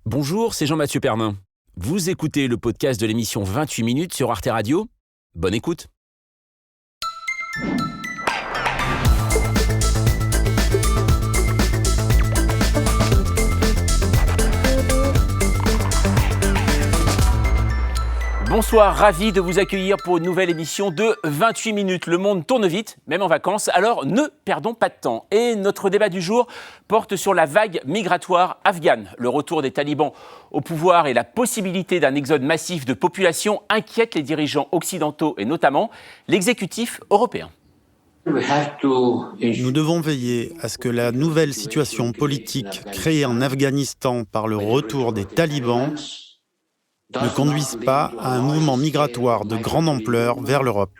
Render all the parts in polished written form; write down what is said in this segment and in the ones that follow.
Bonjour, c'est Jean-Mathieu Pernin. Vous écoutez le podcast de l'émission 28 minutes sur Arte Radio. Bonne écoute. Bonsoir, ravi de vous accueillir pour une nouvelle émission de 28 minutes. Le monde tourne vite, même en vacances, alors ne perdons pas de temps. Et notre débat du jour porte sur la vague migratoire afghane. Le retour des talibans au pouvoir et la possibilité d'un exode massif de population inquiètent les dirigeants occidentaux et notamment l'exécutif européen. Nous devons veiller à ce que la nouvelle situation politique créée en Afghanistan par le retour des talibans ne conduisent pas à un mouvement migratoire de grande ampleur vers l'Europe.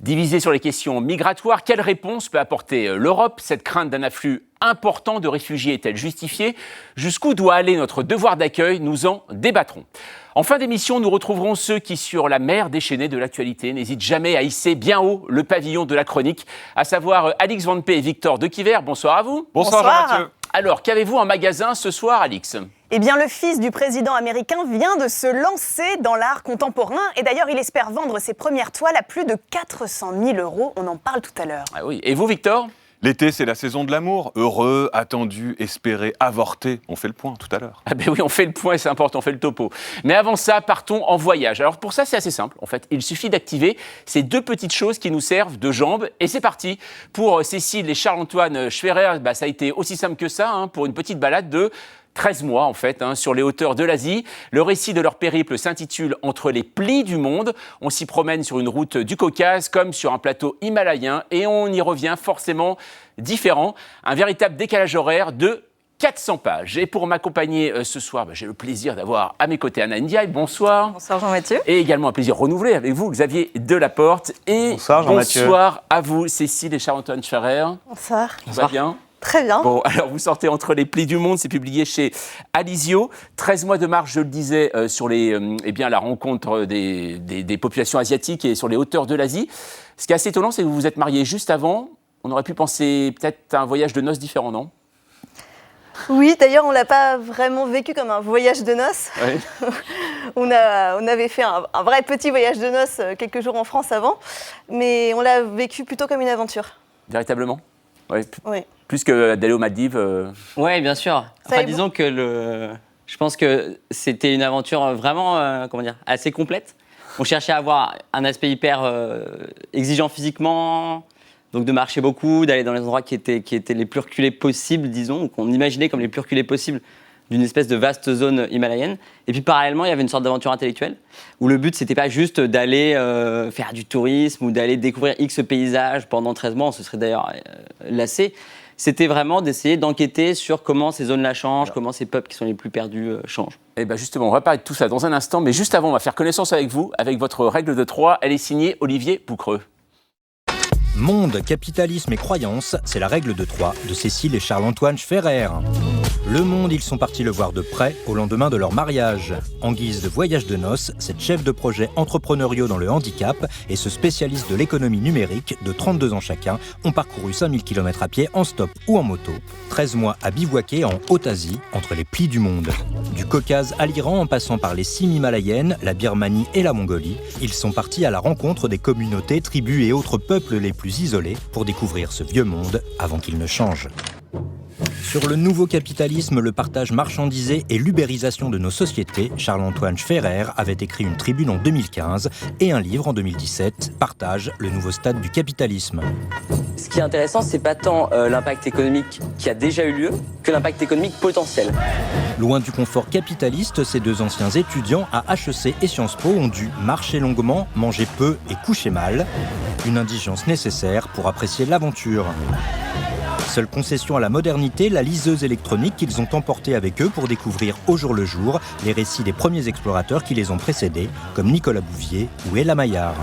Divisé sur les questions migratoires, quelle réponse peut apporter l'Europe ? Cette crainte d'un afflux important de réfugiés est-elle justifiée ? Jusqu'où doit aller notre devoir d'accueil ? Nous en débattrons. En fin d'émission, nous retrouverons ceux qui, sur la mer déchaînée de l'actualité, n'hésitent jamais à hisser bien haut le pavillon de la chronique, à savoir Alix Van Pé et Victor Dequiver. Bonsoir à vous. Bonsoir Jean-Mathieu. Alors, qu'avez-vous en magasin ce soir, Alix ? Eh bien, le fils du président américain vient de se lancer dans l'art contemporain. Et d'ailleurs, il espère vendre ses premières toiles à plus de 400 000 €. On en parle tout à l'heure. Ah oui. Et vous, Victor ? L'été, c'est la saison de l'amour. Heureux, attendu, espéré, avorté. On fait le point tout à l'heure. Ah ben oui, on fait le point, c'est important, on fait le topo. Mais avant ça, partons en voyage. Alors pour ça, c'est assez simple. En fait, il suffit d'activer ces deux petites choses qui nous servent de jambes. Et c'est parti. Pour Cécile et Charles-Antoine Schwerer, ça a été aussi simple que ça, pour une petite balade de 13 mois, en fait, sur les hauteurs de l'Asie. Le récit de leur périple s'intitule « Entre les plis du monde ». On s'y promène sur une route du Caucase comme sur un plateau himalayen et on y revient forcément différent. Un véritable décalage horaire de 400 pages. Et pour m'accompagner ce soir, j'ai le plaisir d'avoir à mes côtés Anna Ndiaye. Bonsoir. Bonsoir Jean-Mathieu. Et également un plaisir renouvelé avec vous, Xavier Delaporte. Et bonsoir Jean-Mathieu. Bonsoir à vous, Cécile et Charles-Antoine Schwerer. Bonsoir. Tout va bien ? Très bien. Bon, alors vous sortez Entre les plis du monde, c'est publié chez Alizio. 13 mois de marche, je le disais, sur la rencontre des populations asiatiques et sur les hauteurs de l'Asie. Ce qui est assez étonnant, c'est que vous vous êtes mariés juste avant. On aurait pu penser peut-être à un voyage de noces différent, non ? Oui, d'ailleurs, on ne l'a pas vraiment vécu comme un voyage de noces. Oui. On avait fait un vrai petit voyage de noces quelques jours en France avant, mais on l'a vécu plutôt comme une aventure. Véritablement ? Oui. Plus que d'aller aux Maldives Oui, bien sûr. Enfin, disons que je pense que c'était une aventure vraiment assez complète. On cherchait à avoir un aspect hyper exigeant physiquement, donc de marcher beaucoup, d'aller dans les endroits qui étaient les plus reculés possibles, disons, qu'on imaginait comme les plus reculés possibles d'une espèce de vaste zone himalayenne. Et puis parallèlement, il y avait une sorte d'aventure intellectuelle où le but, c'était pas juste d'aller faire du tourisme ou d'aller découvrir X paysages pendant 13 mois, on se serait d'ailleurs lassé. C'était vraiment d'essayer d'enquêter sur comment ces zones-là changent, comment ces peuples qui sont les plus perdus changent. Et bien justement, on va parler de tout ça dans un instant, mais juste avant, on va faire connaissance avec vous, avec votre règle de 3. Elle est signée Olivier Boucreux. Monde, capitalisme et croyance, c'est la règle de 3 de Cécile et Charles-Antoine Schwerer. Le Monde, ils sont partis le voir de près au lendemain de leur mariage. En guise de voyage de noces, cette chef de projet entrepreneuriaux dans le handicap et ce spécialiste de l'économie numérique de 32 ans chacun ont parcouru 5000 km à pied en stop ou en moto. 13 mois à bivouaquer en Haute-Asie, entre les plis du monde. Du Caucase à l'Iran en passant par les cimes himalayennes, la Birmanie et la Mongolie, ils sont partis à la rencontre des communautés, tribus et autres peuples les plus isolés pour découvrir ce vieux monde avant qu'il ne change. Sur le nouveau capitalisme, le partage marchandisé et l'ubérisation de nos sociétés, Charles-Antoine Schwerer avait écrit une tribune en 2015 et un livre en 2017, Partage, le nouveau stade du capitalisme. Ce qui est intéressant, c'est pas tant l'impact économique qui a déjà eu lieu que l'impact économique potentiel. Loin du confort capitaliste, ces deux anciens étudiants à HEC et Sciences Po ont dû marcher longuement, manger peu et coucher mal. Une indigence nécessaire pour apprécier l'aventure. Seule concession à la modernité, la liseuse électronique qu'ils ont emportée avec eux pour découvrir au jour le jour les récits des premiers explorateurs qui les ont précédés, comme Nicolas Bouvier ou Ella Maillard.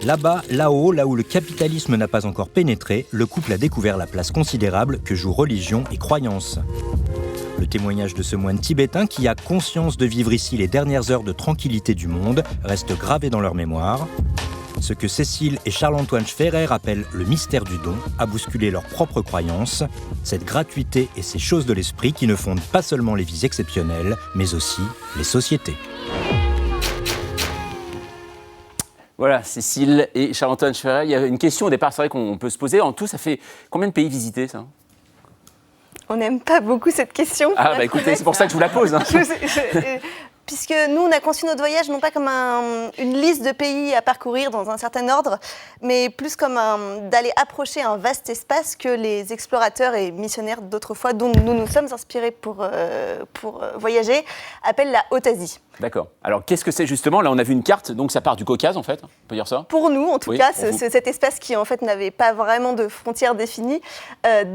Là-bas, là-haut, là où le capitalisme n'a pas encore pénétré, le couple a découvert la place considérable que jouent religion et croyance. Le témoignage de ce moine tibétain qui a conscience de vivre ici les dernières heures de tranquillité du monde reste gravé dans leur mémoire. Ce que Cécile et Charles-Antoine Schferrer appellent le mystère du don a bousculé leurs propres croyances, cette gratuité et ces choses de l'esprit qui ne fondent pas seulement les vies exceptionnelles, mais aussi les sociétés. Voilà, Cécile et Charles-Antoine Schferrer. Il y a une question au départ, c'est vrai qu'on peut se poser. En tout, ça fait combien de pays visités, ça ? On n'aime pas beaucoup cette question. Ah, bah écoutez, c'est pour ça que je vous la pose. Hein. Puisque nous, on a conçu notre voyage non pas comme une liste de pays à parcourir dans un certain ordre, mais plus comme d'aller approcher un vaste espace que les explorateurs et missionnaires d'autrefois, dont nous nous sommes inspirés pour voyager, appellent la Haute-Asie. D'accord. Alors, qu'est-ce que c'est justement ? Là, on a vu une carte, donc ça part du Caucase, en fait. On peut dire ça ? Pour nous, en tout cas, cet espace qui, en fait, n'avait pas vraiment de frontières définies,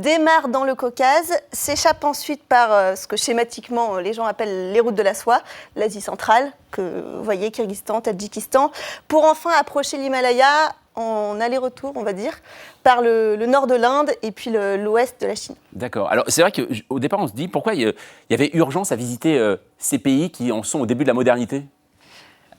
démarre dans le Caucase, s'échappe ensuite par ce que schématiquement les gens appellent les routes de la soie, l'Asie centrale, que vous voyez, Kyrgyzstan, Tadjikistan, pour enfin approcher l'Himalaya en aller-retour, on va dire, par le nord de l'Inde et puis l'ouest de la Chine. D'accord. Alors, c'est vrai qu'au départ, on se dit pourquoi il y avait urgence à visiter ces pays qui en sont au début de la modernité ?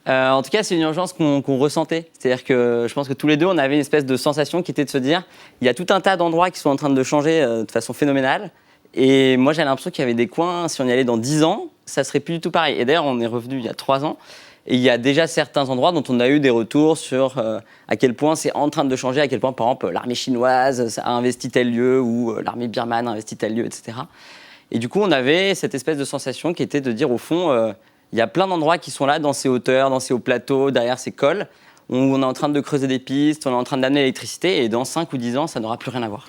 En tout cas, c'est une urgence qu'on ressentait. C'est-à-dire que je pense que tous les deux, on avait une espèce de sensation qui était de se dire il y a tout un tas d'endroits qui sont en train de changer de façon phénoménale. Et moi, j'avais l'impression qu'il y avait des coins, si on y allait dans 10 ans, ça serait plus du tout pareil. Et d'ailleurs, on est revenu il y a 3 ans. Et il y a déjà certains endroits dont on a eu des retours sur à quel point c'est en train de changer, à quel point, par exemple, l'armée chinoise a investi tel lieu ou l'armée birmane a investi tel lieu, etc. Et du coup, on avait cette espèce de sensation qui était de dire, au fond, il y a plein d'endroits qui sont là, dans ces hauteurs, dans ces hauts plateaux, derrière ces cols, où on est en train de creuser des pistes, on est en train d'amener l'électricité, et dans 5 ou 10 ans, ça n'aura plus rien à voir.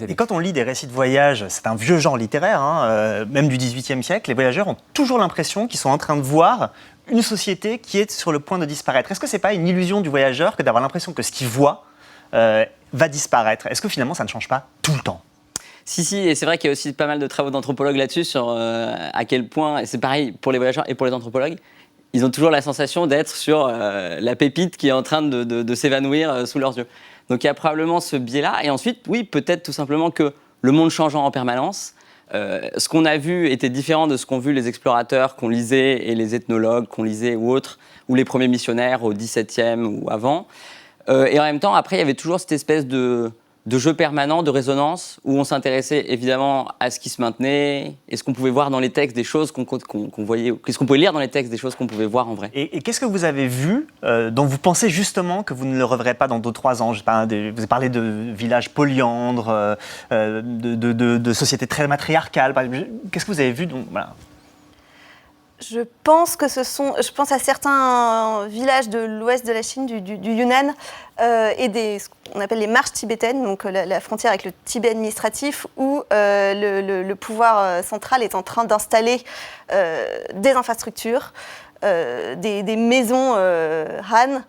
Et quand on lit des récits de voyage, c'est un vieux genre littéraire, même du XVIIIe siècle, les voyageurs ont toujours l'impression qu'ils sont en train de voir une société qui est sur le point de disparaître. Est-ce que ce n'est pas une illusion du voyageur que d'avoir l'impression que ce qu'il voit va disparaître ? Est-ce que finalement ça ne change pas tout le temps ? Si, et c'est vrai qu'il y a aussi pas mal de travaux d'anthropologues là-dessus sur à quel point, et c'est pareil pour les voyageurs et pour les anthropologues, ils ont toujours la sensation d'être sur la pépite qui est en train de s'évanouir sous leurs yeux. Donc il y a probablement ce biais-là. Et ensuite, oui, peut-être tout simplement que le monde changeant en permanence, ce qu'on a vu était différent de ce qu'ont vu les explorateurs qu'on lisait et les ethnologues qu'on lisait ou autres, ou les premiers missionnaires au XVIIe ou avant. Et en même temps, après, il y avait toujours cette espèce de jeu permanent, de résonance, où on s'intéressait évidemment à ce qui se maintenait, et ce qu'on pouvait voir dans les textes, des choses qu'on voyait, qu'est-ce qu'on pouvait lire dans les textes, des choses qu'on pouvait voir en vrai. Et qu'est-ce que vous avez vu dont vous pensez justement que vous ne le reverrez pas dans 2-3 ans ? Vous avez parlé de villages polyandres, de sociétés très matriarcales. Qu'est-ce que vous avez vu voilà. Je pense à certains villages de l'ouest de la Chine, du Yunnan, et ce qu'on appelle les marches tibétaines, donc la frontière avec le Tibet administratif, où le pouvoir central est en train d'installer des infrastructures, des maisons Han,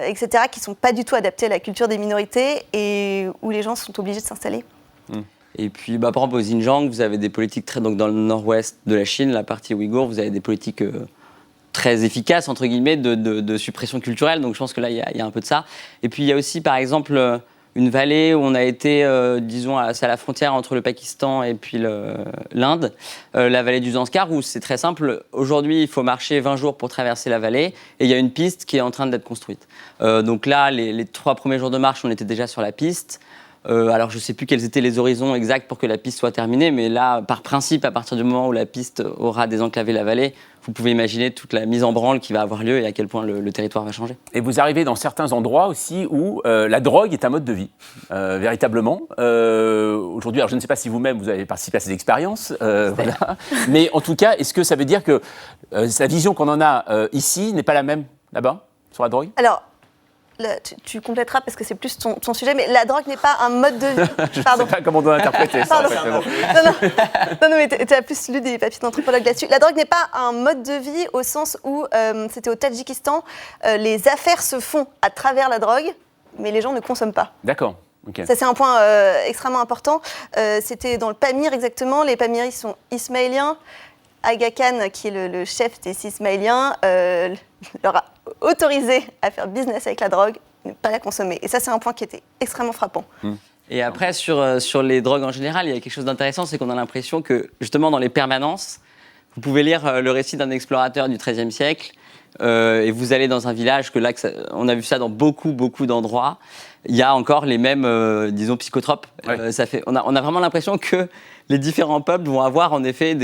etc., qui ne sont pas du tout adaptées à la culture des minorités et où les gens sont obligés de s'installer. Et puis, par exemple, au Xinjiang, vous avez des politiques donc dans le nord-ouest de la Chine, la partie ouïghour, vous avez des politiques très efficaces, entre guillemets, de suppression culturelle. Donc, je pense que là, il y a un peu de ça. Et puis, il y a aussi, par exemple, une vallée où on a été, disons, c'est à la frontière entre le Pakistan et puis l'Inde, la vallée du Zanskar, où c'est très simple. Aujourd'hui, il faut marcher 20 jours pour traverser la vallée, et il y a une piste qui est en train d'être construite. Donc là, les 3 premiers jours de marche, on était déjà sur la piste. Alors, je ne sais plus quels étaient les horizons exacts pour que la piste soit terminée, mais là, par principe, à partir du moment où la piste aura désenclavé la vallée, vous pouvez imaginer toute la mise en branle qui va avoir lieu et à quel point le territoire va changer. Et vous arrivez dans certains endroits aussi où la drogue est un mode de vie, véritablement. Aujourd'hui, alors je ne sais pas si vous-même, vous avez participé à ces expériences, voilà. Mais en tout cas, est-ce que ça veut dire que la vision qu'on en a ici n'est pas la même là-bas, sur la drogue ? Alors, tu compléteras parce que c'est plus ton sujet, mais la drogue n'est pas un mode de vie. Je ne sais pas comment on doit interpréter ça. Non, mais tu as plus lu des papiers d'anthropologue là-dessus. La drogue n'est pas un mode de vie au sens où c'était au Tadjikistan, les affaires se font à travers la drogue, mais les gens ne consomment pas. D'accord. Okay. Ça, c'est un point extrêmement important. C'était dans le Pamir exactement. Les Pamiris sont ismaéliens. Aga Khan, qui est le chef des Ismaéliens, leur a autorisé à faire business avec la drogue, mais pas la consommer. Et ça, c'est un point qui était extrêmement frappant. Et après, sur les drogues en général, il y a quelque chose d'intéressant, c'est qu'on a l'impression que, justement, dans les permanences, vous pouvez lire le récit d'un explorateur du XIIIe siècle et vous allez dans un village, on a vu ça dans beaucoup d'endroits, il y a encore les mêmes, disons, psychotropes. Ouais. On a vraiment l'impression que les différents peuples vont avoir en effet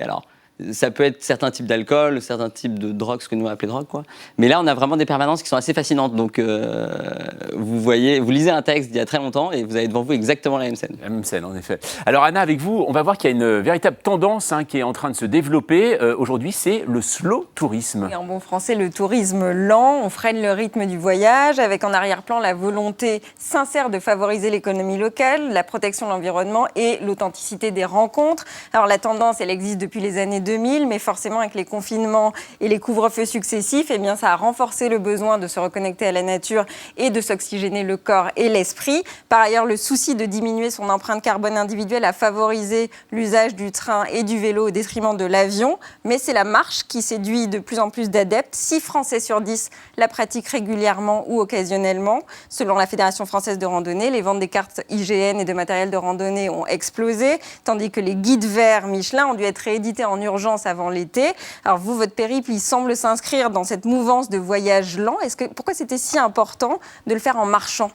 alors, ça peut être certains types d'alcool, certains types de drogues, ce que nous on appelle drogue, quoi. Mais là, on a vraiment des permanences qui sont assez fascinantes. Donc, vous lisez un texte d'il y a très longtemps et vous avez devant vous exactement la même scène. La même scène, en effet. Alors, Anna, avec vous, on va voir qu'il y a une véritable tendance qui est en train de se développer. Aujourd'hui, c'est le slow tourisme. Et en bon français, le tourisme lent. On freine le rythme du voyage avec en arrière-plan la volonté sincère de favoriser l'économie locale, la protection de l'environnement et l'authenticité des rencontres. Alors, la tendance, elle existe depuis les années 2000, mais forcément avec les confinements et les couvre-feux successifs, eh bien, ça a renforcé le besoin de se reconnecter à la nature et de s'oxygéner le corps et l'esprit. Par ailleurs, le souci de diminuer son empreinte carbone individuelle a favorisé l'usage du train et du vélo au détriment de l'avion, mais c'est la marche qui séduit de plus en plus d'adeptes. 6 Français sur 10 la pratiquent régulièrement ou occasionnellement. Selon la Fédération française de randonnée, les ventes des cartes IGN et de matériel de randonnée ont explosé, tandis que les guides verts Michelin ont dû être réédités en urgence avant l'été. Alors vous, votre périple, il semble s'inscrire dans cette mouvance de voyage lent. Pourquoi c'était si important de le faire en marchant ?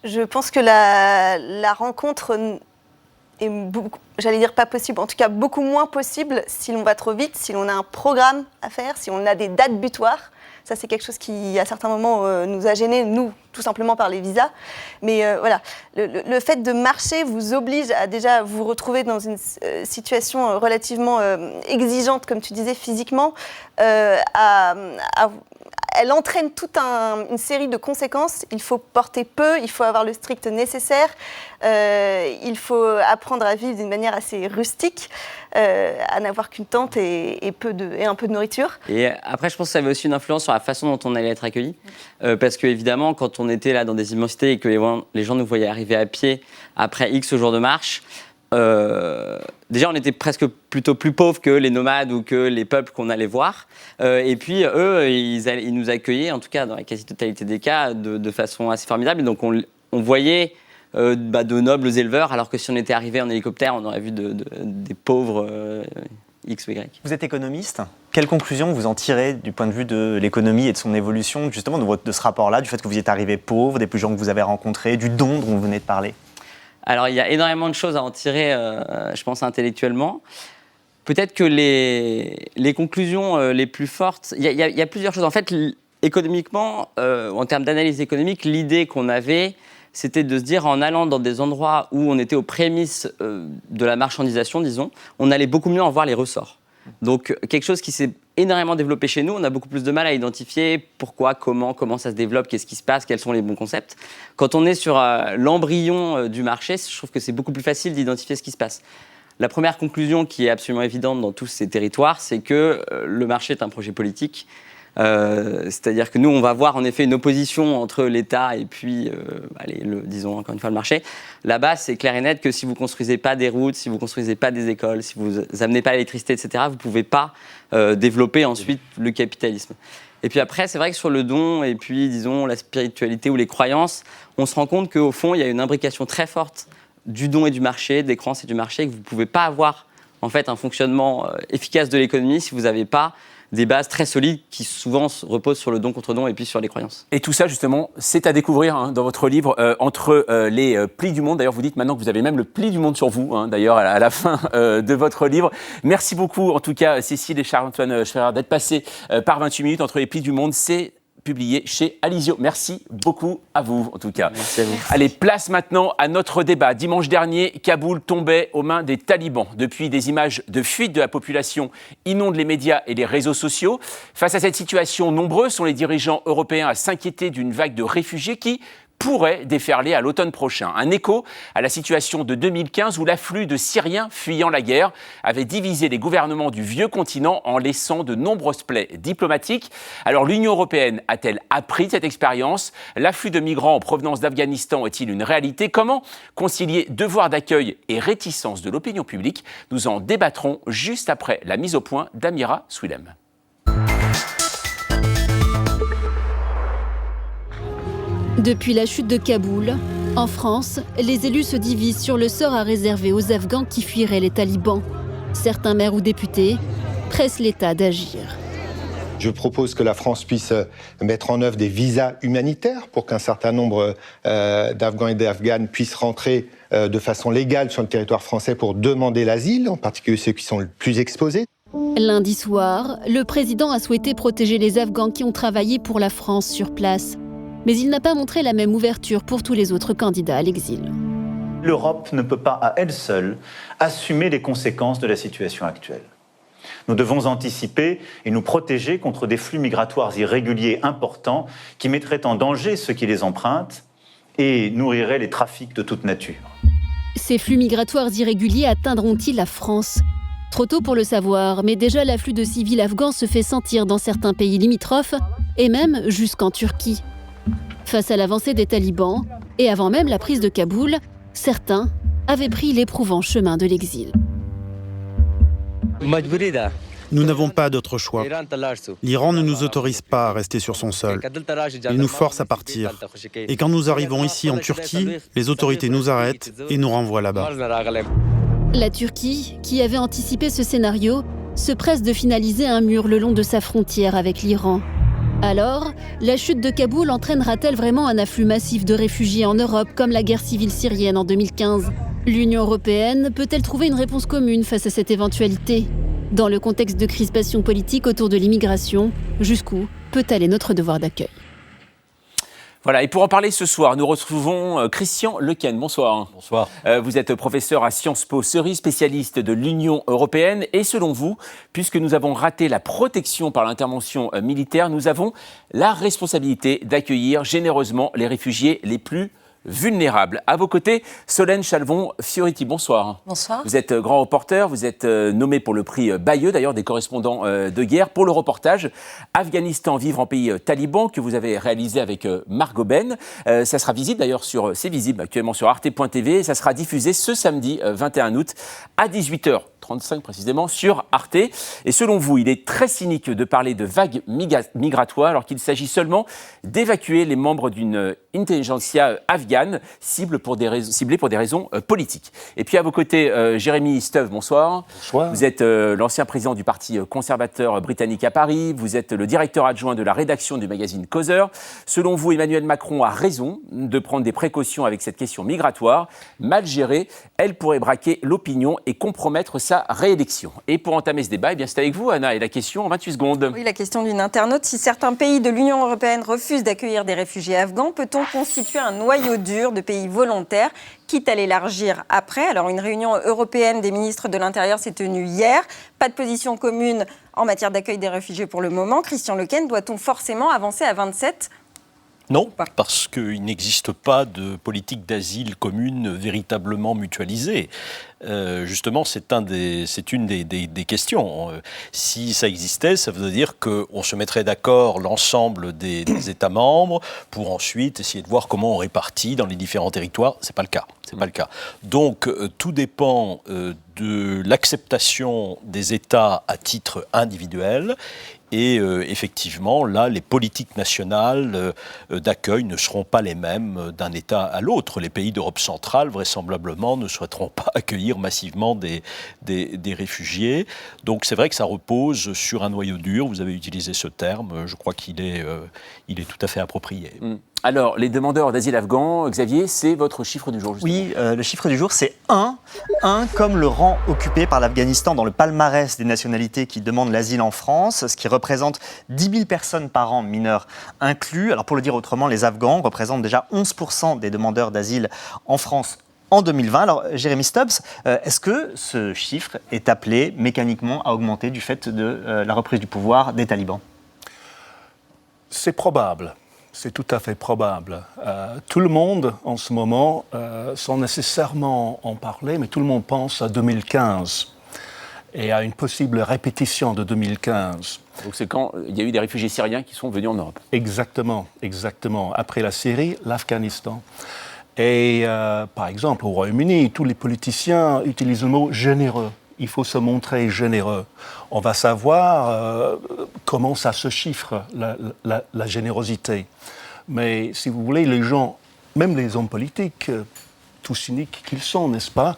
Je pense que la rencontre est j'allais dire pas possible, en tout cas beaucoup moins possible si l'on va trop vite, si l'on a un programme à faire, si on a des dates butoirs. Ça, c'est quelque chose qui, à certains moments, nous a gênés, nous, tout simplement par les visas. Mais voilà, le fait de marcher vous oblige à déjà vous retrouver dans une situation relativement exigeante, comme tu disais, physiquement. Elle entraîne toute une série de conséquences. Il faut porter peu, il faut avoir le strict nécessaire, il faut apprendre à vivre d'une manière assez rustique, à n'avoir qu'une tente et un peu de nourriture. Et après, je pense que ça avait aussi une influence sur la façon dont on allait être accueillis. Parce qu'évidemment, quand on était là dans des immensités et que les gens nous voyaient arriver à pied après X jours de marche, déjà on était presque plutôt plus pauvres que les nomades ou que les peuples qu'on allait voir, et puis eux ils nous accueillaient, en tout cas dans la quasi-totalité des cas, de façon assez formidable. Et donc on voyait de nobles éleveurs, alors que si on était arrivé en hélicoptère, on aurait vu des pauvres X ou Y. Vous êtes économiste. Quelles conclusions vous en tirez du point de vue de l'économie et de son évolution, justement de ce rapport-là, du fait que vous y êtes arrivé pauvre, des plus gens que vous avez rencontrés, du don dont vous venez de parler? Alors, il y a énormément de choses à en tirer, je pense, intellectuellement. Peut-être que les conclusions les plus fortes... Il y a plusieurs choses. En fait, économiquement, en termes d'analyse économique, l'idée qu'on avait, c'était de se dire, en allant dans des endroits où on était aux prémices de la marchandisation, disons, on allait beaucoup mieux en voir les ressorts. Donc, quelque chose qui s'est énormément développé chez nous, on a beaucoup plus de mal à identifier pourquoi, comment ça se développe, qu'est-ce qui se passe, quels sont les bons concepts. Quand on est sur l'embryon du marché, je trouve que c'est beaucoup plus facile d'identifier ce qui se passe. La première conclusion qui est absolument évidente dans tous ces territoires, c'est que le marché est un projet politique. C'est-à-dire que nous, on va voir en effet une opposition entre l'État et puis, disons encore une fois, le marché. Là-bas, c'est clair et net que si vous ne construisez pas des routes, si vous ne construisez pas des écoles, si vous n'amenez pas l'électricité, etc., vous ne pouvez pas développer ensuite le capitalisme. Et puis après, c'est vrai que sur le don et puis, disons, la spiritualité ou les croyances, on se rend compte qu'au fond, il y a une imbrication très forte du don et du marché, des croyances et du marché, et que vous ne pouvez pas avoir en fait un fonctionnement efficace de l'économie si vous n'avez pas des bases très solides qui souvent reposent sur le don contre don et puis sur les croyances. Et tout ça, justement, c'est à découvrir dans votre livre, entre les plis du monde. D'ailleurs, vous dites maintenant que vous avez même le pli du monde sur vous, d'ailleurs, à la fin de votre livre. Merci beaucoup, en tout cas, Cécile et Charles-Antoine Schferrer, d'être passés par 28 minutes entre les plis du monde. C'est publié chez Alizio. Merci beaucoup à vous, en tout cas. Merci à vous. Allez, place maintenant à notre débat. Dimanche dernier, Kaboul tombait aux mains des talibans. Depuis, des images de fuite de la population inondent les médias et les réseaux sociaux. Face à cette situation, nombreux sont les dirigeants européens à s'inquiéter d'une vague de réfugiés qui pourrait déferler à l'automne prochain. Un écho à la situation de 2015 où l'afflux de Syriens fuyant la guerre avait divisé les gouvernements du vieux continent en laissant de nombreuses plaies diplomatiques. Alors l'Union européenne a-t-elle appris de cette expérience? L'afflux de migrants en provenance d'Afghanistan est-il une réalité? Comment concilier devoir d'accueil et réticence de l'opinion publique? Nous en débattrons juste après la mise au point d'Amira Swilem. Depuis la chute de Kaboul, en France, les élus se divisent sur le sort à réserver aux Afghans qui fuiraient les talibans. Certains maires ou députés presse l'État d'agir. Je propose que la France puisse mettre en œuvre des visas humanitaires pour qu'un certain nombre d'Afghans et d'Afghanes puissent rentrer de façon légale sur le territoire français pour demander l'asile, en particulier ceux qui sont le plus exposés. Lundi soir, le président a souhaité protéger les Afghans qui ont travaillé pour la France sur place. Mais il n'a pas montré la même ouverture pour tous les autres candidats à l'exil. L'Europe ne peut pas à elle seule assumer les conséquences de la situation actuelle. Nous devons anticiper et nous protéger contre des flux migratoires irréguliers importants qui mettraient en danger ceux qui les empruntent et nourriraient les trafics de toute nature. Ces flux migratoires irréguliers atteindront-ils la France ? Trop tôt pour le savoir, mais déjà l'afflux de civils afghans se fait sentir dans certains pays limitrophes et même jusqu'en Turquie. Face à l'avancée des talibans, et avant même la prise de Kaboul, certains avaient pris l'éprouvant chemin de l'exil. Nous n'avons pas d'autre choix. L'Iran ne nous autorise pas à rester sur son sol. Il nous force à partir. Et quand nous arrivons ici en Turquie, les autorités nous arrêtent et nous renvoient là-bas. La Turquie, qui avait anticipé ce scénario, se presse de finaliser un mur le long de sa frontière avec l'Iran. Alors, la chute de Kaboul entraînera-t-elle vraiment un afflux massif de réfugiés en Europe comme la guerre civile syrienne en 2015 ? L'Union européenne peut-elle trouver une réponse commune face à cette éventualité ? Dans le contexte de crispation politique autour de l'immigration, jusqu'où peut aller notre devoir d'accueil ? Voilà, et pour en parler ce soir, nous retrouvons Christian Lequesne. Bonsoir. Bonsoir. Vous êtes professeur à Sciences Po Cerise, spécialiste de l'Union européenne. Et selon vous, puisque nous avons raté la protection par l'intervention militaire, nous avons la responsabilité d'accueillir généreusement les réfugiés les plus vulnérables. À vos côtés, Solène Chalvon-Fioriti. Bonsoir. Bonsoir. Vous êtes grand reporter, vous êtes nommé pour le prix Bayeux, d'ailleurs des correspondants de guerre, pour le reportage Afghanistan, vivre en pays taliban, que vous avez réalisé avec Marc Goben. Ça sera visible d'ailleurs c'est visible actuellement sur arte.tv, ça sera diffusé ce samedi 21 août à 18h35 précisément sur Arte. Et selon vous, il est très cynique de parler de vagues migratoires alors qu'il s'agit seulement d'évacuer les membres d'une intelligentsia afghane ciblée pour des raisons politiques. Et puis à vos côtés, Jérémy Steuve, bonsoir. Bonsoir. Vous êtes l'ancien président du Parti conservateur britannique à Paris, vous êtes le directeur adjoint de la rédaction du magazine Causeur. Selon vous, Emmanuel Macron a raison de prendre des précautions avec cette question migratoire. Mal gérée, elle pourrait braquer l'opinion et compromettre sa réélection. Et pour entamer ce débat, c'est avec vous, Anna, et la question en 28 secondes. Oui, la question d'une internaute. Si certains pays de l'Union européenne refusent d'accueillir des réfugiés afghans, peut-on constituer un noyau dur de pays volontaires, quitte à l'élargir après ? Alors, une réunion européenne des ministres de l'Intérieur s'est tenue hier. Pas de position commune en matière d'accueil des réfugiés pour le moment. Christian Lequesne, doit-on forcément avancer à 27 ? Non, parce qu'il n'existe pas de politique d'asile commune véritablement mutualisée. Justement, c'est une des questions. Si ça existait, ça veut dire qu'on se mettrait d'accord l'ensemble des États membres pour ensuite essayer de voir comment on répartit dans les différents territoires. C'est pas le cas. C'est pas le cas. Donc, tout dépend de l'acceptation des États à titre individuel. Et effectivement, là, les politiques nationales d'accueil ne seront pas les mêmes d'un État à l'autre. Les pays d'Europe centrale, vraisemblablement, ne souhaiteront pas accueillir massivement des réfugiés. Donc c'est vrai que ça repose sur un noyau dur. Vous avez utilisé ce terme. Je crois qu'il est tout à fait approprié. Alors, les demandeurs d'asile afghans, Xavier, c'est votre chiffre du jour, justement. Oui, le chiffre du jour, c'est 1. 1 comme le rang occupé par l'Afghanistan dans le palmarès des nationalités qui demandent l'asile en France, ce qui représente 10 000 personnes par an, mineurs inclus. Alors, pour le dire autrement, les Afghans représentent déjà 11% des demandeurs d'asile en France en 2020. Alors, Jérémy Stubbs, est-ce que ce chiffre est appelé mécaniquement à augmenter du fait de la reprise du pouvoir des talibans ? C'est probable. C'est tout à fait probable. Tout le monde, en ce moment, sans nécessairement en parler, mais tout le monde pense à 2015 et à une possible répétition de 2015. Donc c'est quand il y a eu des réfugiés syriens qui sont venus en Europe. Exactement. Après la Syrie, l'Afghanistan. Et par exemple, au Royaume-Uni, tous les politiciens utilisent le mot « généreux ». Il faut se montrer généreux. On va savoir comment ça se chiffre, la générosité. Mais si vous voulez, les gens, même les hommes politiques, tout cyniques qu'ils sont, n'est-ce pas,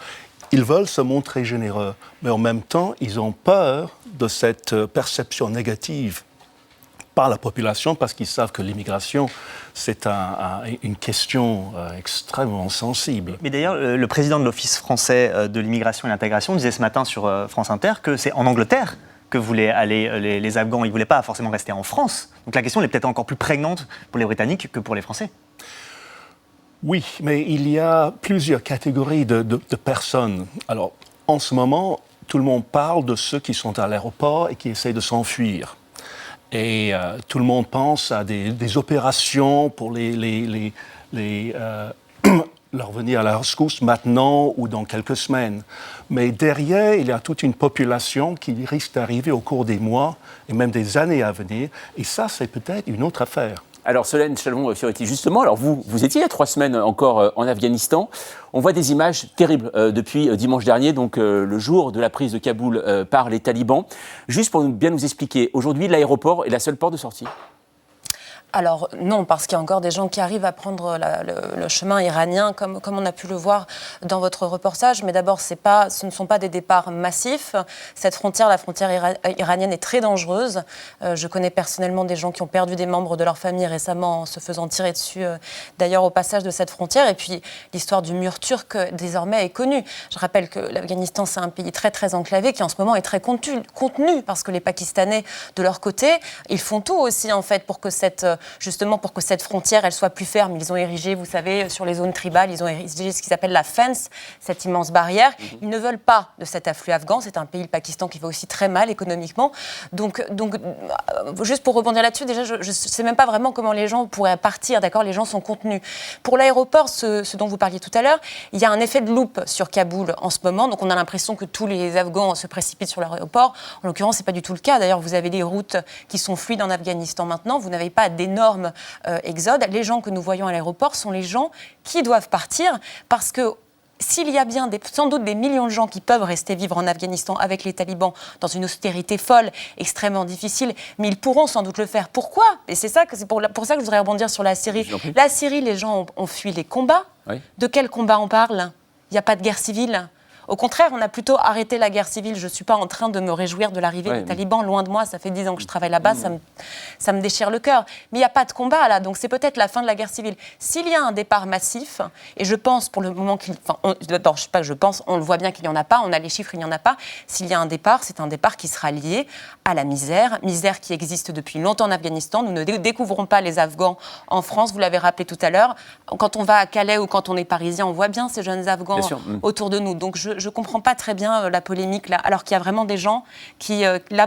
ils veulent se montrer généreux, mais en même temps, ils ont peur de cette perception négative par la population parce qu'ils savent que l'immigration, c'est une question extrêmement sensible. Mais d'ailleurs, le président de l'Office français de l'immigration et l'intégration disait ce matin sur France Inter que c'est en Angleterre que voulaient aller les Afghans. Ils ne voulaient pas forcément rester en France. Donc la question elle est peut-être encore plus prégnante pour les Britanniques que pour les Français. Oui, mais il y a plusieurs catégories de personnes. Alors, en ce moment, tout le monde parle de ceux qui sont à l'aéroport et qui essaient de s'enfuir. Et tout le monde pense à des opérations pour leur venir à la rescousse maintenant ou dans quelques semaines. Mais derrière, il y a toute une population qui risque d'arriver au cours des mois et même des années à venir. Et ça, c'est peut-être une autre affaire. Alors Solène Chalmon-Fioretti, justement, alors vous étiez il y a 3 semaines encore en Afghanistan. On voit des images terribles depuis dimanche dernier, donc le jour de la prise de Kaboul par les talibans. Juste pour bien nous expliquer, aujourd'hui l'aéroport est la seule porte de sortie ? Alors non, parce qu'il y a encore des gens qui arrivent à prendre le chemin iranien, comme on a pu le voir dans votre reportage. Mais d'abord, ce ne sont pas des départs massifs. Cette frontière, la frontière iranienne, est très dangereuse. Je connais personnellement des gens qui ont perdu des membres de leur famille récemment en se faisant tirer dessus, d'ailleurs au passage de cette frontière. Et puis l'histoire du mur turc, désormais, est connue. Je rappelle que l'Afghanistan, c'est un pays très très enclavé qui en ce moment est très contenu parce que les Pakistanais, de leur côté, ils font tout aussi en fait pour que cette frontière, elle soit plus ferme. Ils ont érigé, vous savez, sur les zones tribales, ils ont érigé ce qu'ils appellent la fence, cette immense barrière. Ils ne veulent pas de cet afflux afghan. C'est un pays, le Pakistan, qui va aussi très mal économiquement. Donc juste pour rebondir là-dessus, déjà, je ne sais même pas vraiment comment les gens pourraient partir, d'accord ? Les gens sont contenus. Pour l'aéroport, ce dont vous parliez tout à l'heure, il y a un effet de loupe sur Kaboul en ce moment. Donc on a l'impression que tous les Afghans se précipitent sur l'aéroport. En l'occurrence, ce n'est pas du tout le cas. D'ailleurs, vous avez des routes qui sont fluides en Afghanistan maintenant. Vous n'avez pas d'énormes exodes. Les gens que nous voyons à l'aéroport sont les gens qui doivent partir parce que s'il y a bien sans doute des millions de gens qui peuvent rester vivre en Afghanistan avec les talibans dans une austérité folle, extrêmement difficile, mais ils pourront sans doute le faire. Pourquoi ? Et c'est pour ça que je voudrais rebondir sur la Syrie. La Syrie, les gens ont fui les combats. Oui. De quel combat on parle ? Il n'y a pas de guerre civile. Au contraire, on a plutôt arrêté la guerre civile. Je ne suis pas en train de me réjouir de l'arrivée des talibans, loin de moi. Ça fait 10 ans que je travaille là-bas, ça me déchire le cœur. Mais il n'y a pas de combat là, donc c'est peut-être la fin de la guerre civile. S'il y a un départ massif, et je pense pour le moment on le voit bien qu'il n'y en a pas, on a les chiffres, il n'y en a pas. S'il y a un départ, c'est un départ qui sera lié à la misère qui existe depuis longtemps en Afghanistan. Nous ne découvrons pas les Afghans en France, vous l'avez rappelé tout à l'heure. Quand on va à Calais ou quand on est parisien, on voit bien ces jeunes Afghans autour de nous. Donc je ne comprends pas très bien la polémique là, alors qu'il y a vraiment des gens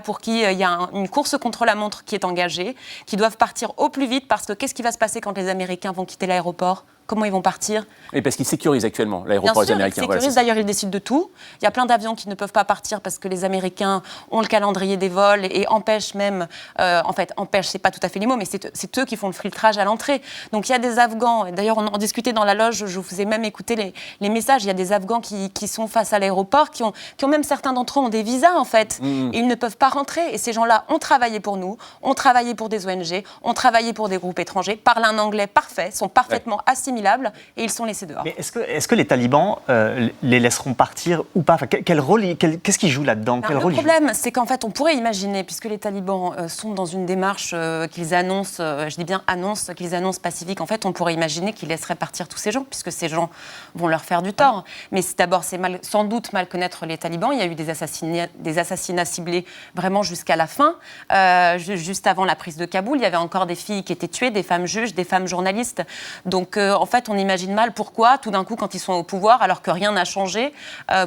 pour qui il y a une course contre la montre qui est engagée, qui doivent partir au plus vite parce que qu'est-ce qui va se passer quand les Américains vont quitter l'aéroport ? Comment ils vont partir ? Et parce qu'ils sécurisent actuellement l'aéroport des Américains. Ils sécurisent, d'ailleurs ils décident de tout. Il y a plein d'avions qui ne peuvent pas partir parce que les Américains ont le calendrier des vols et empêchent même, empêchent, c'est pas tout à fait les mots, mais c'est eux qui font le filtrage à l'entrée. Donc il y a des Afghans, et d'ailleurs on en discutait dans la loge, je vous ai même écouté les messages, il y a des Afghans qui sont face à l'aéroport, qui ont même certains d'entre eux ont des visas en fait, et ils ne peuvent pas rentrer. Et ces gens-là ont travaillé pour nous, ont travaillé pour des ONG, ont travaillé pour des groupes étrangers, parlent un anglais parfait, sont parfaitement assimilables, et ils sont laissés dehors. Mais est-ce que les talibans les laisseront partir ou pas ? Quel rôle, qu'est-ce qu'ils jouent là-dedans ? Le problème, c'est qu'en fait, on pourrait imaginer, puisque les talibans sont dans une démarche qu'ils annoncent, qu'ils annoncent pacifique, en fait, on pourrait imaginer qu'ils laisseraient partir tous ces gens, puisque ces gens vont leur faire du tort. Mais d'abord, c'est sans doute mal connaître les talibans. Il y a eu des assassinats ciblés vraiment jusqu'à la fin. Juste avant la prise de Kaboul, il y avait encore des filles qui étaient tuées, des femmes juges, des femmes journalistes. Donc, en fait, on imagine mal pourquoi, tout d'un coup, quand ils sont au pouvoir, alors que rien n'a changé,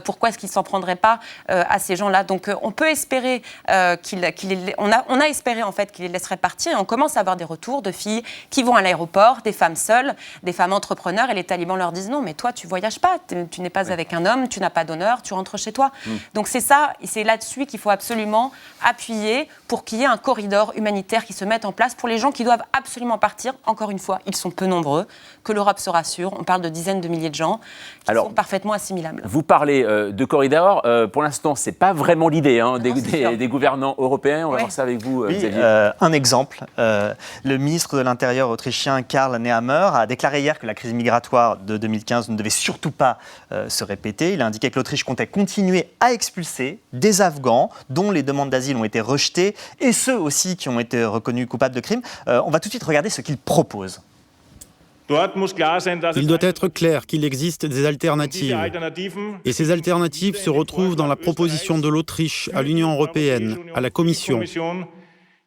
pourquoi est-ce qu'ils ne s'en prendraient pas à ces gens-là ? Donc, on peut espérer on a espéré, en fait, qu'ils les laisseraient partir, et on commence à avoir des retours de filles qui vont à l'aéroport, des femmes seules, des femmes entrepreneurs, et les talibans leur disent « Non, mais toi, tu ne voyages pas, tu n'es pas avec un homme, tu n'as pas d'honneur, tu rentres chez toi. » Donc, c'est ça, et c'est là-dessus qu'il faut absolument appuyer pour qu'il y ait un corridor humanitaire qui se mette en place pour les gens qui doivent absolument partir. Encore une fois, ils sont peu nombreux, que le l'Europe se rassure. On parle de dizaines de milliers de gens qui sont parfaitement assimilables. Vous parlez de corridor. Pour l'instant, ce n'est pas vraiment l'idée des gouvernants européens. On va voir ça avec vous, Xavier. Un exemple. Le ministre de l'Intérieur autrichien Karl Nehammer a déclaré hier que la crise migratoire de 2015 ne devait surtout pas se répéter. Il a indiqué que l'Autriche comptait continuer à expulser des Afghans dont les demandes d'asile ont été rejetées et ceux aussi qui ont été reconnus coupables de crimes. On va tout de suite regarder ce qu'il propose. Il doit être clair qu'il existe des alternatives. Et ces alternatives se retrouvent dans la proposition de l'Autriche à l'Union européenne, à la Commission,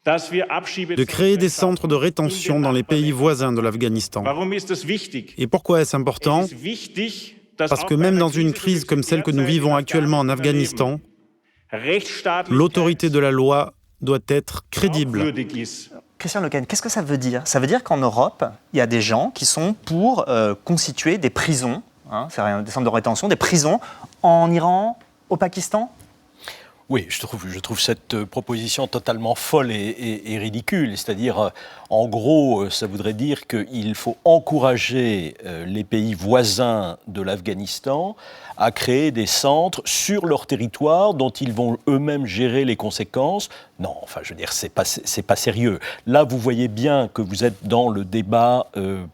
de créer des centres de rétention dans les pays voisins de l'Afghanistan. Et pourquoi est-ce important ? Parce que même dans une crise comme celle que nous vivons actuellement en Afghanistan, l'autorité de la loi doit être crédible. Christian Lequesne, qu'est-ce que ça veut dire ? Ça veut dire qu'en Europe, il y a des gens qui sont pour constituer des prisons, des centres de rétention, des prisons en Iran, au Pakistan ? Oui, je trouve cette proposition totalement folle et ridicule. C'est-à-dire, en gros, ça voudrait dire qu'il faut encourager les pays voisins de l'Afghanistan à créer des centres sur leur territoire dont ils vont eux-mêmes gérer les conséquences. Non, enfin, je veux dire, c'est pas sérieux. Là, vous voyez bien que vous êtes dans le débat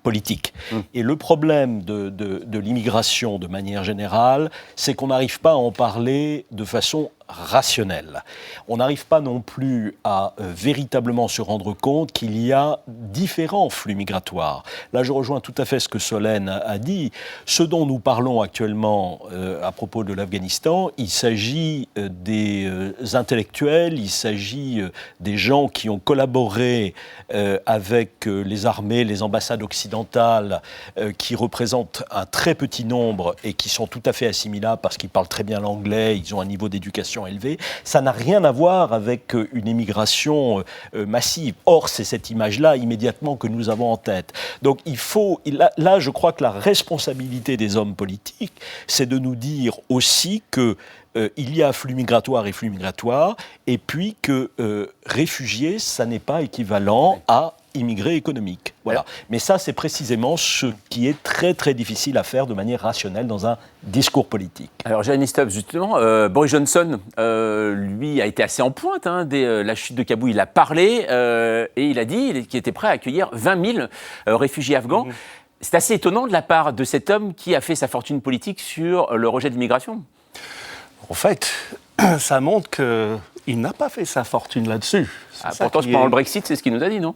politique. Et le problème de l'immigration, de manière générale, c'est qu'on n'arrive pas à en parler de façon rationnelle. On n'arrive pas non plus à véritablement se rendre compte qu'il y a différents flux migratoires. Là, je rejoins tout à fait ce que Solène a dit. Ce dont nous parlons actuellement à propos de l'Afghanistan, il s'agit des intellectuels, il s'agit des gens qui ont collaboré avec les armées, les ambassades occidentales, qui représentent un très petit nombre et qui sont tout à fait assimilables parce qu'ils parlent très bien l'anglais, ils ont un niveau d'éducation élevé. Ça n'a rien à voir avec une immigration massive. Or, c'est cette image-là immédiatement que nous avons en tête. Donc, là, je crois que la responsabilité des hommes politiques, c'est de nous dire aussi que il y a flux migratoire, et puis que réfugiés, ça n'est pas équivalent à immigrés économiques. Voilà. Mais ça, c'est précisément ce qui est très, très difficile à faire de manière rationnelle dans un discours politique. Alors, Jérémy Stubbs, justement, Boris Johnson, lui, a été assez en pointe. Dès la chute de Kaboul, il a parlé et il a dit qu'il était prêt à accueillir 20 000 réfugiés afghans. C'est assez étonnant de la part de cet homme qui a fait sa fortune politique sur le rejet de l'immigration. En fait, ça montre qu'il n'a pas fait sa fortune là-dessus. Pourtant, pendant le Brexit, c'est ce qu'il nous a dit, non ?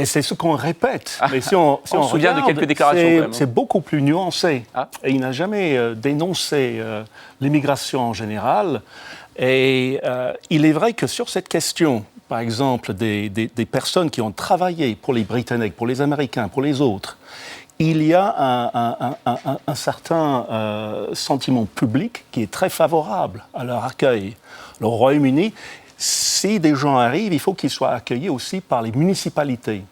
C'est ce qu'on répète. Mais si on se souvient de quelques déclarations. C'est beaucoup plus nuancé. Et il n'a jamais dénoncé l'immigration en général. Et il est vrai que sur cette question, par exemple, des personnes qui ont travaillé pour les Britanniques, pour les Américains, pour les autres, il y a un certain sentiment public qui est très favorable à leur accueil. Le Royaume-Uni, si des gens arrivent, il faut qu'ils soient accueillis aussi par les municipalités.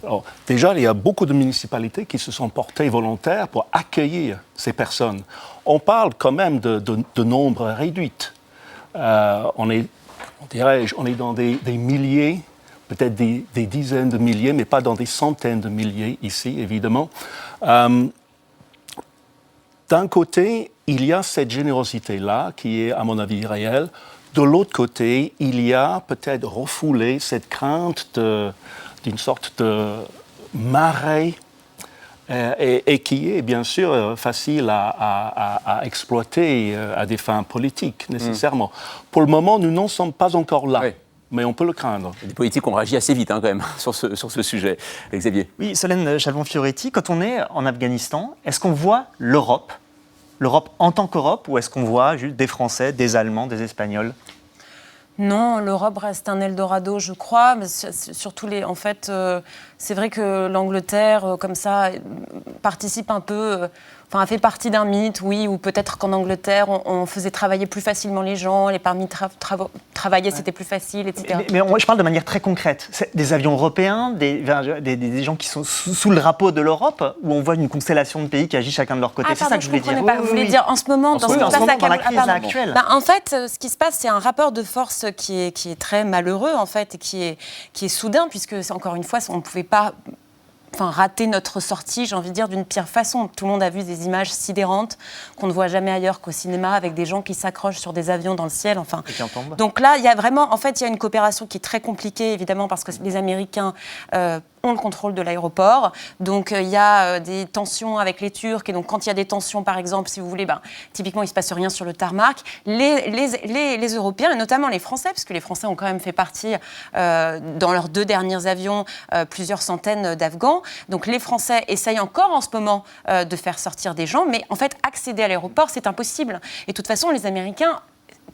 Alors, déjà, il y a beaucoup de municipalités qui se sont portées volontaires pour accueillir ces personnes. On parle quand même de nombres réduits. On est dans des milliers, peut-être des dizaines de milliers, mais pas dans des centaines de milliers ici, évidemment. D'un côté, il y a cette générosité-là qui est, à mon avis, réelle. De l'autre côté, il y a peut-être refoulé cette crainte d'une sorte de marée et qui est bien sûr facile à exploiter à des fins politiques, nécessairement. Pour le moment, nous n'en sommes pas encore là. Oui. Mais on peut le craindre. Les politiques ont réagi assez vite quand même sur ce sujet. Xavier. Oui, Solène Chalvon-Fioretti, quand on est en Afghanistan, est-ce qu'on voit l'Europe en tant qu'Europe, ou est-ce qu'on voit juste des Français, des Allemands, des Espagnols ? Non, l'Europe reste un Eldorado, je crois. Mais surtout en fait, c'est vrai que l'Angleterre, comme ça, participe un peu. A fait partie d'un mythe, oui, ou peut-être qu'en Angleterre, on faisait travailler plus facilement les gens, les permis de travailler, c'était plus facile, etc. Mais je parle de manière très concrète. C'est des avions européens, des gens qui sont sous le drapeau de l'Europe, où on voit une constellation de pays qui agit chacun de leur côté. C'est ça que je voulais dire. Vous voulez dire en ce moment, dans la crise actuelle. En fait, ce qui se passe, c'est un rapport de force qui est très malheureux, en fait, et qui est soudain, puisque, encore une fois, on ne pouvait pas raté notre sortie, j'ai envie de dire, d'une pire façon. Tout le monde a vu des images sidérantes qu'on ne voit jamais ailleurs qu'au cinéma, avec des gens qui s'accrochent sur des avions dans le ciel. Enfin, et qui en tombent. donc là, il y a vraiment, en fait, il y a une coopération qui est très compliquée, évidemment, parce que les Américains ont le contrôle de l'aéroport. Donc, il y a des tensions avec les Turcs. Et donc, quand il y a des tensions, par exemple, si vous voulez, typiquement, il ne se passe rien sur le tarmac. Les Européens, et notamment les Français, parce que les Français ont quand même fait partie, dans leurs 2 derniers avions, plusieurs centaines d'Afghans. Donc, les Français essayent encore en ce moment de faire sortir des gens. Mais en fait, accéder à l'aéroport, c'est impossible. Et de toute façon, les Américains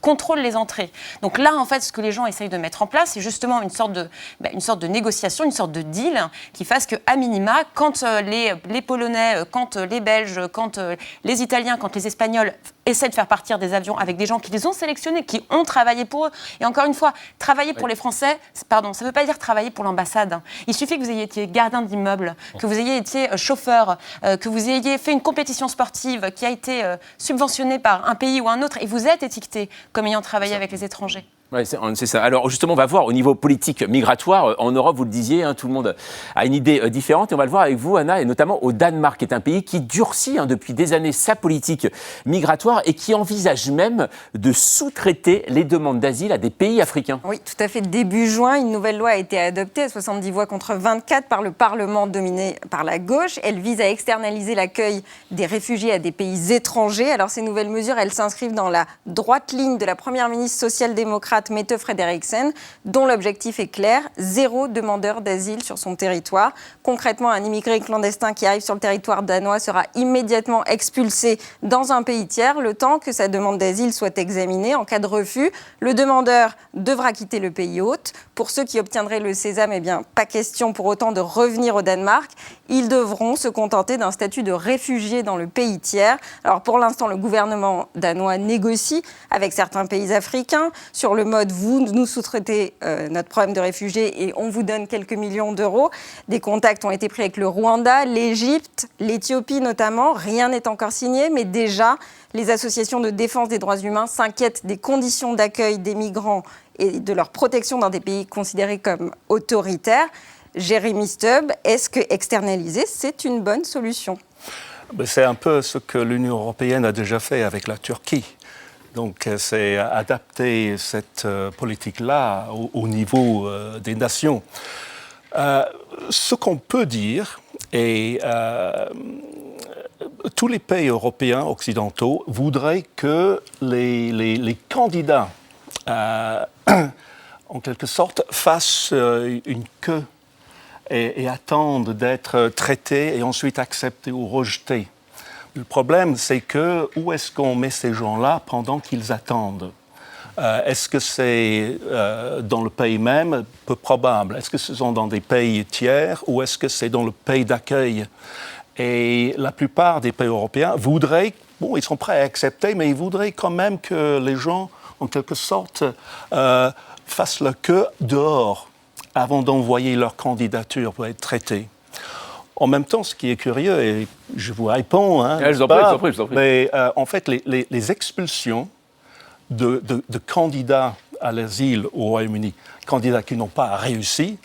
contrôle les entrées. Donc là, en fait, ce que les gens essayent de mettre en place, c'est justement une sorte de négociation, une sorte de deal qui fasse qu'à minima, quand les Polonais, quand les Belges, quand les Italiens, quand les Espagnols essaient de faire partir des avions avec des gens qui les ont sélectionnés, qui ont travaillé pour eux. Et encore une fois, travailler pour les Français, ça ne veut pas dire travailler pour l'ambassade. Il suffit que vous ayez été gardien d'immeuble, que vous ayez été chauffeur, que vous ayez fait une compétition sportive qui a été subventionnée par un pays ou un autre, et vous êtes étiqueté comme ayant travaillé avec les étrangers. Ouais, c'est ça. Alors justement, on va voir au niveau politique migratoire, en Europe, vous le disiez, tout le monde a une idée différente, et on va le voir avec vous, Anna, et notamment au Danemark, qui est un pays qui durcit depuis des années sa politique migratoire et qui envisage même de sous-traiter les demandes d'asile à des pays africains. Oui, tout à fait. Début juin, une nouvelle loi a été adoptée à 70 voix contre 24 par le Parlement dominé par la gauche. Elle vise à externaliser l'accueil des réfugiés à des pays étrangers. Alors ces nouvelles mesures, elles s'inscrivent dans la droite ligne de la première ministre social-démocrate Mette Frederiksen, dont l'objectif est clair, 0 demandeur d'asile sur son territoire. Concrètement, un immigré clandestin qui arrive sur le territoire danois sera immédiatement expulsé dans un pays tiers, le temps que sa demande d'asile soit examinée. En cas de refus, le demandeur devra quitter le pays hôte. Pour ceux qui obtiendraient le sésame, pas question pour autant de revenir au Danemark. Ils devront se contenter d'un statut de réfugié dans le pays tiers. Alors pour l'instant, le gouvernement danois négocie avec certains pays africains sur le mode vous nous sous-traitez notre problème de réfugiés et on vous donne quelques millions d'euros. Des contacts ont été pris avec le Rwanda, l'Égypte, l'Éthiopie notamment. Rien n'est encore signé, mais déjà, les associations de défense des droits humains s'inquiètent des conditions d'accueil des migrants et de leur protection dans des pays considérés comme autoritaires. Jérémy Stubb, est-ce que externaliser, c'est une bonne solution ? C'est un peu ce que l'Union européenne a déjà fait avec la Turquie. Donc, c'est adapter cette politique-là au niveau des nations. Ce qu'on peut dire, et tous les pays européens occidentaux voudraient que les candidats, en quelque sorte, fassent une queue et attendent d'être traités et ensuite acceptés ou rejetés. Le problème, c'est que où est-ce qu'on met ces gens-là pendant qu'ils attendent ? Est-ce que c'est dans le pays même ? Peu probable. Est-ce que ce sont dans des pays tiers ou est-ce que c'est dans le pays d'accueil ? Et la plupart des pays européens voudraient, ils sont prêts à accepter, mais ils voudraient quand même que les gens, en quelque sorte, fassent leur queue dehors avant d'envoyer leur candidature pour être traités. En même temps, ce qui est curieux, et je vous réponds, je vous en prie. Mais en fait, les expulsions de candidats à l'asile au Royaume-Uni, candidats qui n'ont pas réussi,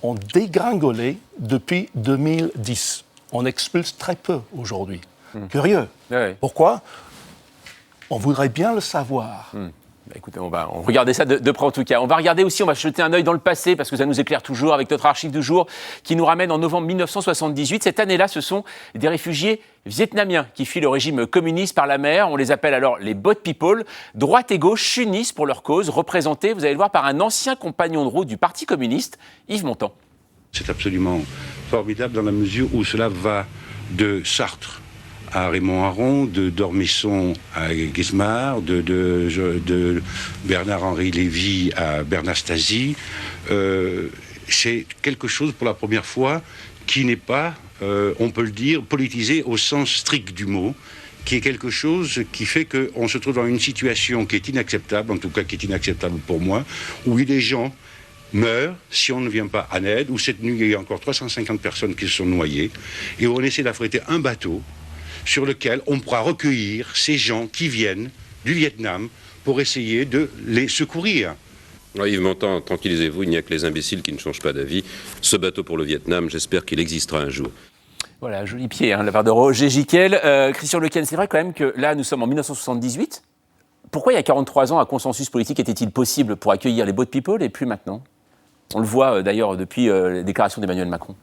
ont dégringolé depuis 2010. On expulse très peu aujourd'hui. Curieux. Ouais. Pourquoi ? On voudrait bien le savoir. Écoutez, on va regarder ça de près en tout cas. On va regarder aussi, on va jeter un œil dans le passé parce que ça nous éclaire toujours avec notre archive du jour qui nous ramène en novembre 1978. Cette année-là, ce sont des réfugiés vietnamiens qui fuient le régime communiste par la mer. On les appelle alors les boat people. Droite et gauche s'unissent pour leur cause, représentée, vous allez le voir, par un ancien compagnon de route du Parti communiste, Yves Montand. C'est absolument formidable dans la mesure où cela va de Sartre à Raymond Aron, de Dormesson à Guesmar, de Bernard-Henri Lévy à Bernard Stasi. C'est quelque chose pour la première fois qui n'est pas, on peut le dire, politisé au sens strict du mot, qui est quelque chose qui fait qu'on se trouve dans une situation qui est inacceptable, en tout cas qui est inacceptable pour moi, où des gens meurent si on ne vient pas en aide, où cette nuit il y a encore 350 personnes qui se sont noyées, et où on essaie d'affréter un bateau sur lequel on pourra recueillir ces gens qui viennent du Vietnam pour essayer de les secourir. Yves Montand, tranquillisez-vous, il n'y a que les imbéciles qui ne changent pas d'avis. Ce bateau pour le Vietnam, j'espère qu'il existera un jour. Voilà, joli pied, de la part de Roger Gicquel. Christian Lequesne, c'est vrai quand même que là, nous sommes en 1978. Pourquoi il y a 43 ans, un consensus politique était-il possible pour accueillir les boat people et plus maintenant ? On le voit d'ailleurs depuis les déclarations d'Emmanuel Macron.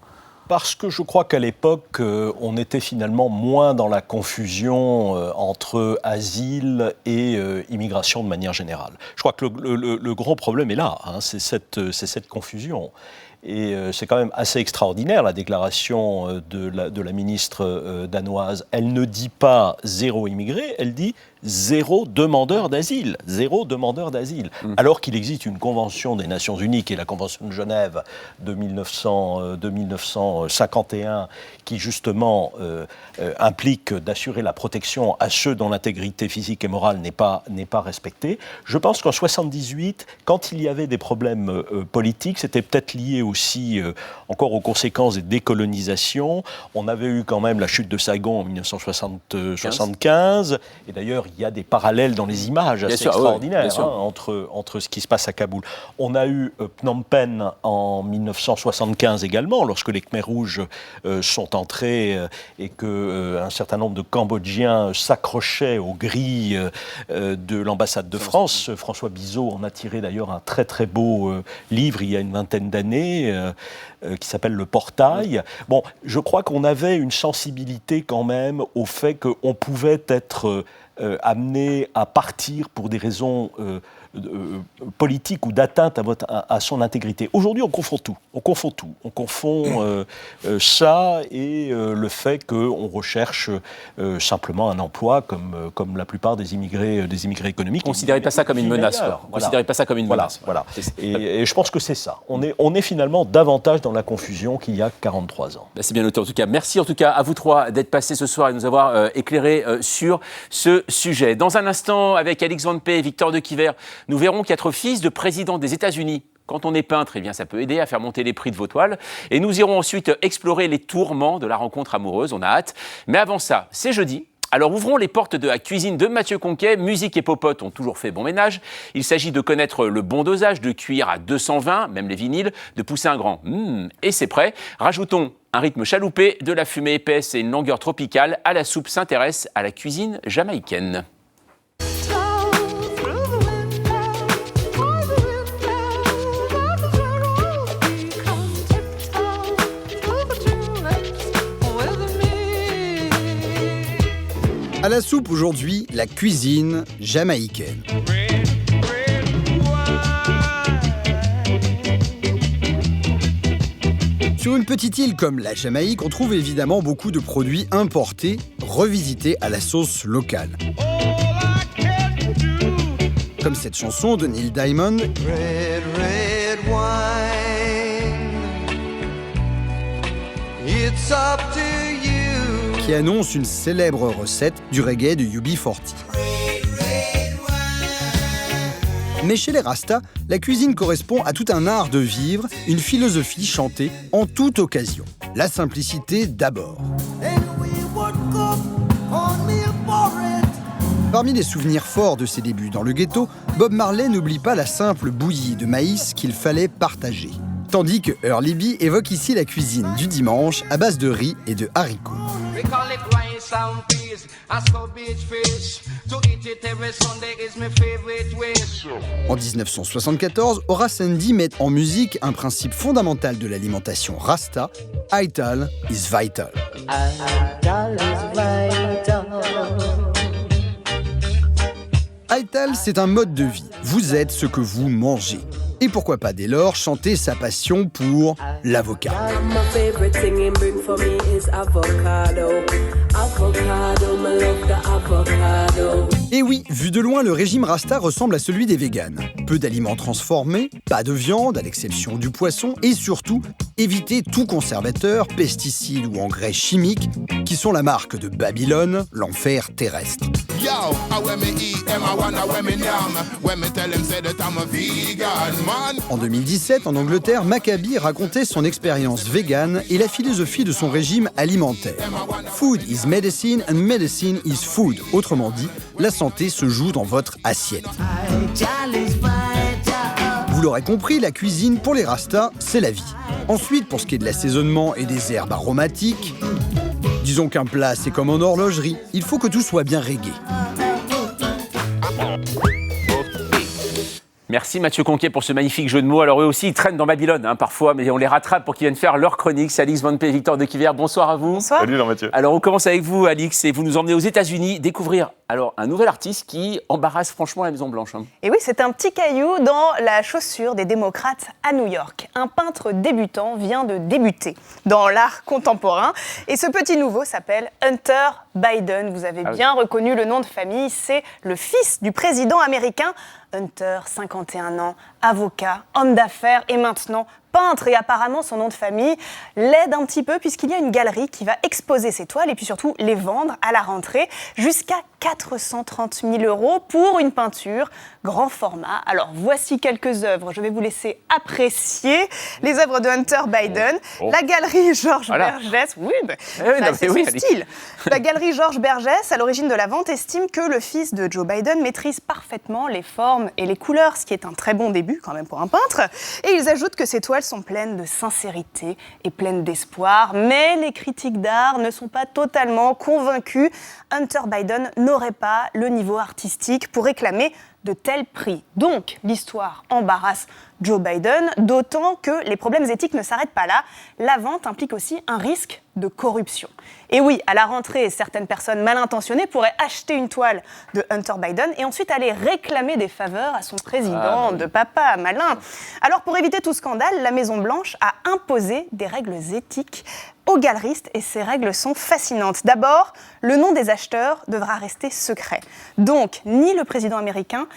Parce que je crois qu'à l'époque, on était finalement moins dans la confusion entre asile et immigration de manière générale. Je crois que le gros problème est là, c'est cette confusion. Et c'est quand même assez extraordinaire, la déclaration de la ministre danoise. Elle ne dit pas zéro immigré, elle dit zéro demandeur d'asile. Zéro demandeur d'asile. Alors qu'il existe une convention des Nations Unies, qui est la Convention de Genève de 1951, qui justement implique d'assurer la protection à ceux dont l'intégrité physique et morale n'est pas respectée. Je pense qu'en 1978, quand il y avait des problèmes politiques, c'était peut-être lié aussi encore aux conséquences des décolonisations. On avait eu quand même la chute de Saigon en 1975, et d'ailleurs il y a des parallèles dans les images assez extraordinaires entre ce qui se passe à Kaboul. On a eu Phnom Penh en 1975 également, lorsque les Khmers rouges sont entrés et qu'un certain nombre de Cambodgiens s'accrochaient aux grilles de l'ambassade de France. François Bizot en a tiré d'ailleurs un très très beau livre il y a une vingtaine d'années, qui s'appelle Le Portail. Bon, je crois qu'on avait une sensibilité quand même au fait qu'on pouvait être amené à partir pour des raisons politique ou d'atteinte à son intégrité. Aujourd'hui, on confond tout. On confond ça et le fait qu'on recherche simplement un emploi comme la plupart des immigrés économiques. Considérez pas ça comme une menace. Voilà. Considérez pas ça comme une menace. Voilà. Et je pense que c'est ça. On est finalement davantage dans la confusion qu'il y a 43 ans. C'est bien noté en tout cas. Merci en tout cas à vous trois d'être passés ce soir et de nous avoir éclairé sur ce sujet. Dans un instant, avec Alix Van Pé et Victor de Quiver, nous verrons qu'être fils de président des États-Unis, quand on est peintre, eh bien, ça peut aider à faire monter les prix de vos toiles. Et nous irons ensuite explorer les tourments de la rencontre amoureuse. On a hâte. Mais avant ça, c'est jeudi. Alors ouvrons les portes de la cuisine de Mathieu Conquet. Musique et popote ont toujours fait bon ménage. Il s'agit de connaître le bon dosage, de cuire à 220, même les vinyles, de pousser un grand et c'est prêt. Rajoutons un rythme chaloupé, de la fumée épaisse et une longueur tropicale. À la soupe s'intéresse à la cuisine jamaïcaine. À la soupe aujourd'hui, la cuisine jamaïcaine. Sur une petite île comme la Jamaïque, on trouve évidemment beaucoup de produits importés, revisités à la sauce locale. Comme cette chanson de Neil Diamond, Red, red wine, it's up to you, qui annonce une célèbre recette du reggae de UB40. Mais chez les Rastas, la cuisine correspond à tout un art de vivre, une philosophie chantée en toute occasion. La simplicité d'abord. Parmi les souvenirs forts de ses débuts dans le ghetto, Bob Marley n'oublie pas la simple bouillie de maïs qu'il fallait partager. Tandis que Early B évoque ici la cuisine du dimanche à base de riz et de haricots. En 1974, Horace Andy met en musique un principe fondamental de l'alimentation Rasta, Ital is vital. Ital, c'est un mode de vie. Vous êtes ce que vous mangez. Et pourquoi pas dès lors chanter sa passion pour l'avocat. Et oui, vu de loin, le régime Rasta ressemble à celui des véganes. Peu d'aliments transformés, pas de viande, à l'exception du poisson, et surtout, évitez tout conservateur, pesticide ou engrais chimiques, qui sont la marque de Babylone, l'enfer terrestre. En 2017, en Angleterre, Maccabi racontait son expérience végane et la philosophie de son régime alimentaire. Food is medicine and medicine is food. Autrement dit, la santé se joue dans votre assiette. Vous l'aurez compris, la cuisine pour les Rastas, c'est la vie. Ensuite, pour ce qui est de l'assaisonnement et des herbes aromatiques, disons qu'un plat, c'est comme en horlogerie, il faut que tout soit bien réglé. Merci Mathieu Conquet pour ce magnifique jeu de mots. Alors eux aussi, ils traînent dans Babylone parfois, mais on les rattrape pour qu'ils viennent faire leur chronique. C'est Alix Van P et Victor de Quiver. Bonsoir à vous. Bonsoir. Salut Jean-Mathieu. Alors on commence avec vous Alix et vous nous emmenez aux États-Unis découvrir un nouvel artiste qui embarrasse franchement la Maison-Blanche. Et oui, c'est un petit caillou dans la chaussure des démocrates à New York. Un peintre débutant vient de débuter dans l'art contemporain et ce petit nouveau s'appelle Hunter Biden. Vous avez bien reconnu le nom de famille, c'est le fils du président américain. Hunter, 51 ans, avocat, homme d'affaires et maintenant peintre. Et apparemment, son nom de famille l'aide un petit peu puisqu'il y a une galerie qui va exposer ses toiles et puis surtout les vendre à la rentrée jusqu'à 430 000 € pour une peinture grand format. Alors, voici quelques œuvres. Je vais vous laisser apprécier les œuvres de Hunter Biden. La galerie Georges Bergès. Oui, c'est son style. La galerie Georges Bergès, à l'origine de la vente, estime que le fils de Joe Biden maîtrise parfaitement les formes et les couleurs, ce qui est un très bon début quand même pour un peintre. Et ils ajoutent que ces toiles sont pleines de sincérité et pleines d'espoir. Mais les critiques d'art ne sont pas totalement convaincus. Hunter Biden n'aurait pas le niveau artistique pour réclamer de tels prix. Donc, l'histoire embarrasse Joe Biden, d'autant que les problèmes éthiques ne s'arrêtent pas là. La vente implique aussi un risque de corruption. Et oui, à la rentrée, certaines personnes mal intentionnées pourraient acheter une toile de Hunter Biden et ensuite aller réclamer des faveurs à son président de papa, malin. Alors, pour éviter tout scandale, la Maison-Blanche a imposé des règles éthiques aux galeristes et ces règles sont fascinantes. D'abord, le nom des acheteurs devra rester secret. Donc, ni le président américain,